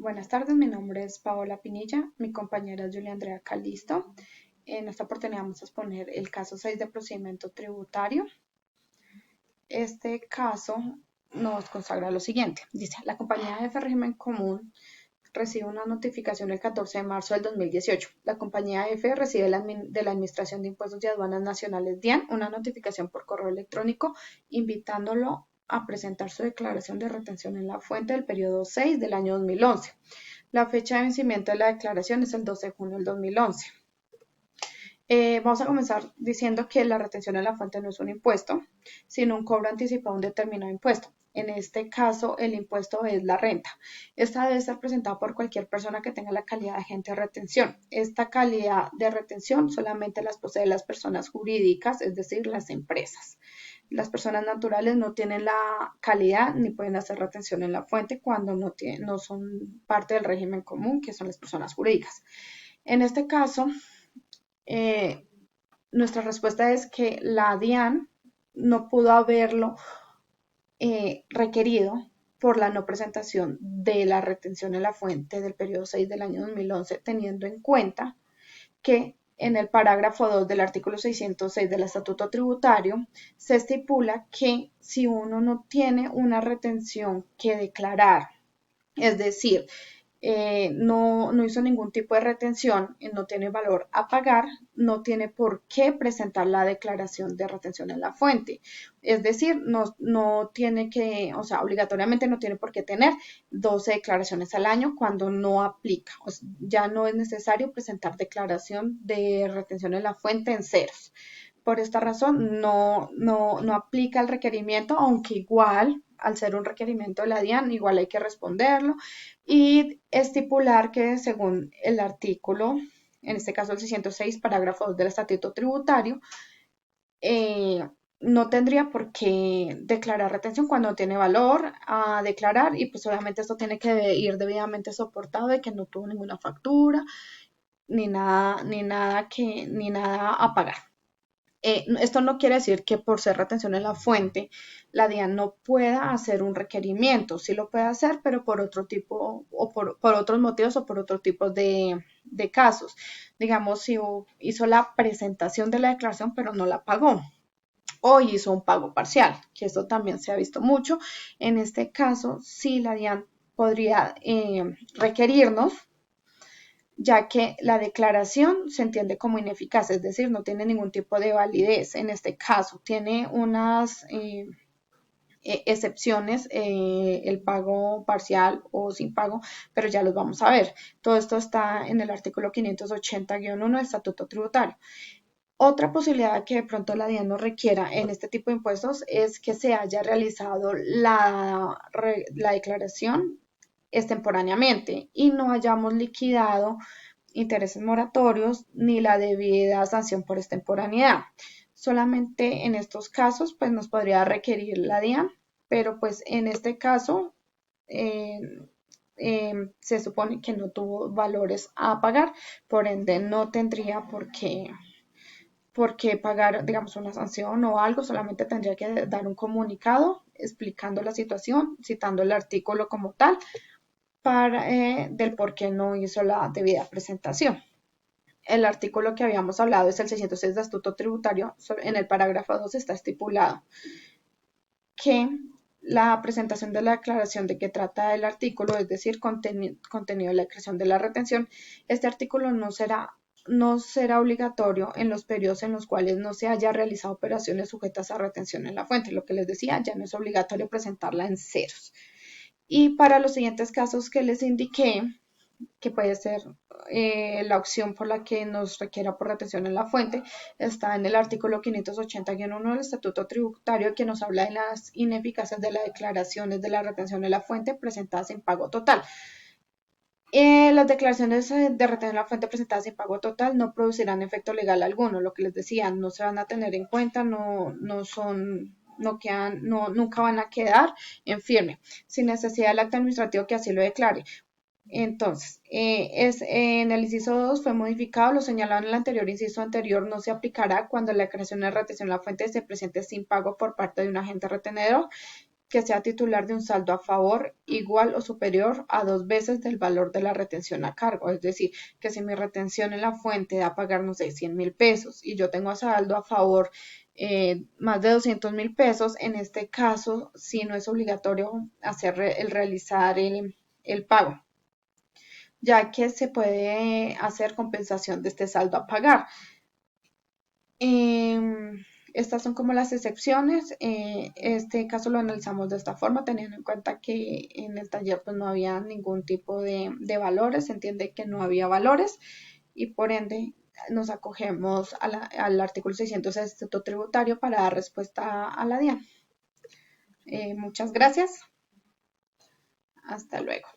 Buenas tardes, mi nombre es Paola Pinilla, mi compañera es Julia Andrea Calisto. En esta oportunidad vamos a exponer el caso 6 de procedimiento tributario. Este caso nos consagra lo siguiente. Dice, la compañía F Régimen Común recibe una notificación el 14 de marzo del 2018. La compañía F recibe de la Administración de Impuestos y Aduanas Nacionales DIAN una notificación por correo electrónico invitándolo a presentar su declaración de retención en la fuente del periodo 6 del año 2011. La fecha de vencimiento de la declaración es el 12 de junio del 2011. Vamos a comenzar diciendo que la retención en la fuente no es un impuesto, sino un cobro anticipado de un determinado impuesto. En este caso, el impuesto es la renta. Esta debe ser presentada por cualquier persona que tenga la calidad de agente de retención. Esta calidad de retención solamente las poseen las personas jurídicas, es decir, las empresas. Las personas naturales no tienen la calidad ni pueden hacer retención en la fuente cuando no son parte del régimen común, que son las personas jurídicas. En este caso, eh, nuestra respuesta es que la DIAN no pudo haberlo requerido por la no presentación de la retención en la fuente del periodo 6 del año 2011, teniendo en cuenta que en el parágrafo 2 del artículo 606 del Estatuto Tributario se estipula que si uno no tiene una retención que declarar, es decir, no hizo ningún tipo de retención, no tiene valor a pagar, no tiene por qué presentar la declaración de retención en la fuente. Es decir, no tiene que, o sea, obligatoriamente no tiene por qué tener 12 declaraciones al año cuando no aplica. O sea, ya no es necesario presentar declaración de retención en la fuente en ceros. Por esta razón, no aplica el requerimiento, aunque igual, al ser un requerimiento de la DIAN, igual hay que responderlo y estipular que según el artículo, en este caso el 606, parágrafo 2 del Estatuto Tributario, no tendría por qué declarar retención cuando no tiene valor a declarar y pues obviamente esto tiene que ir debidamente soportado de que no tuvo ninguna factura ni nada a pagar. Esto no quiere decir que por ser retención en la fuente, la DIAN no pueda hacer un requerimiento. Sí lo puede hacer, pero por otro tipo o por otros motivos o por otro tipo de casos. Digamos, si hizo la presentación de la declaración, pero no la pagó. O hizo un pago parcial, que esto también se ha visto mucho. En este caso, sí la DIAN podría requerirnos ya que la declaración se entiende como ineficaz, es decir, no tiene ningún tipo de validez en este caso, tiene unas excepciones, el pago parcial o sin pago, pero ya los vamos a ver. Todo esto está en el artículo 580-1 del Estatuto Tributario. Otra posibilidad que de pronto la DIAN no requiera en este tipo de impuestos es que se haya realizado la declaración extemporáneamente y no hayamos liquidado intereses moratorios ni la debida sanción por extemporaneidad. Solamente en estos casos pues nos podría requerir la DIAN, pero pues en este caso eh, se supone que no tuvo valores a pagar, por ende no tendría por qué pagar, digamos, una sanción o algo, solamente tendría que dar un comunicado explicando la situación, citando el artículo como tal, del por qué no hizo la debida presentación. El artículo que habíamos hablado es el 606 de Estatuto Tributario. En el parágrafo 2 está estipulado que la presentación de la declaración de que trata el artículo, es decir, contenido de la declaración de la retención, este artículo no será obligatorio en los periodos en los cuales no se haya realizado operaciones sujetas a retención en la fuente. Lo que les decía, ya no es obligatorio presentarla en ceros. Y para los siguientes casos que les indiqué, que puede ser la opción por la que nos requiera por retención en la fuente, está en el artículo 580-1 del Estatuto Tributario, que nos habla de las ineficacias de las declaraciones de la retención en la fuente presentadas sin pago total. Las declaraciones de retención en la fuente presentadas sin pago total no producirán efecto legal alguno, lo que les decía, no se van a tener en cuenta, nunca van a quedar en firme, sin necesidad del acto administrativo que así lo declare. Entonces, en el inciso 2 fue modificado, lo señalado en el anterior inciso anterior no se aplicará cuando la declaración de retención en la fuente se presente sin pago por parte de un agente retenedor, que sea titular de un saldo a favor igual o superior a 2 veces del valor de la retención a cargo. Es decir, que si mi retención en la fuente da a pagar, no sé, 100.000 pesos y yo tengo a saldo a favor más de 200.000 pesos, en este caso sí no es obligatorio realizar el pago, ya que se puede hacer compensación de este saldo a pagar. Em, Estas son como las excepciones. Este caso lo analizamos de esta forma, teniendo en cuenta que en el taller pues no había ningún tipo de valores, se entiende que no había valores y por ende nos acogemos al artículo 600 del Estatuto Tributario para dar respuesta a la DIAN. Muchas gracias. Hasta luego.